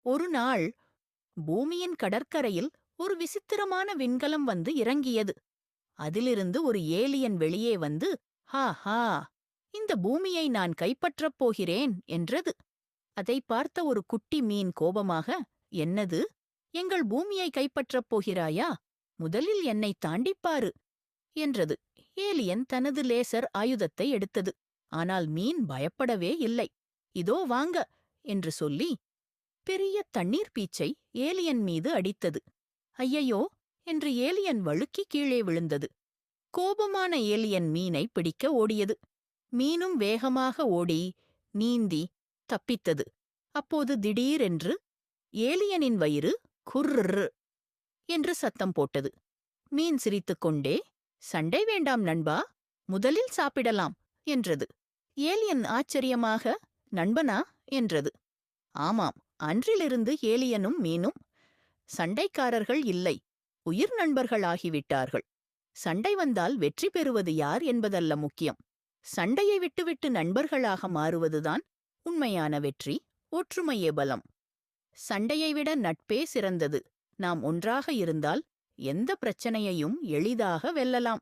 ஒரு நாள் பூமியின் கடற்கரையில் ஒரு விசித்திரமான விண்கலம் வந்து இறங்கியது. அதிலிருந்து ஒரு ஏலியன் வெளியே வந்து, ஹா ஹா, இந்த பூமியை நான் கைப்பற்றப் போகிறேன் என்றது. அதை பார்த்த ஒரு குட்டி மீன் கோபமாக, என்னது, எங்கள் பூமியை கைப்பற்றப் போகிறாயா? முதலில் என்னை தாண்டிப்பாரு என்றது. ஏலியன் தனது லேசர் ஆயுதத்தை எடுத்தது. ஆனால் மீன் பயப்படவே இல்லை. இதோ வாங்க என்று சொல்லி பெரிய தண்ணீர் பீச்சை ஏலியன் மீது அடித்தது. ஐயையோ என்று ஏலியன் வழுக்கி கீழே விழுந்தது. கோபமான ஏலியன் மீனை பிடிக்க ஓடியது. மீனும் வேகமாக ஓடி நீந்தி தப்பித்தது. அப்போது திடீரென்று ஏலியனின் வயிறு குர்ரு என்று சத்தம் போட்டது. மீன் சிரித்துக்கொண்டே, சண்டை வேண்டாம் நண்பா, முதலில் சாப்பிடலாம் என்றது. ஏலியன் ஆச்சரியமாக, நண்பனா என்றது. ஆமாம், அன்றிலிருந்து ஏலியனும் மீனும் சண்டைக்காரர்கள் இல்லை, உயிர் நண்பர்கள் ஆகிவிட்டார்கள். சண்டை வந்தால் வெற்றி பெறுவது யார் என்பதல்ல முக்கியம், சண்டையை விட்டுவிட்டு நண்பர்களாக மாறுவதுதான் உண்மையான வெற்றி. ஒற்றுமையே பலம். சண்டையை விட நட்பே சிறந்தது. நாம் ஒன்றாக இருந்தால் எந்த பிரச்சனையையும் எளிதாக வெல்லலாம்.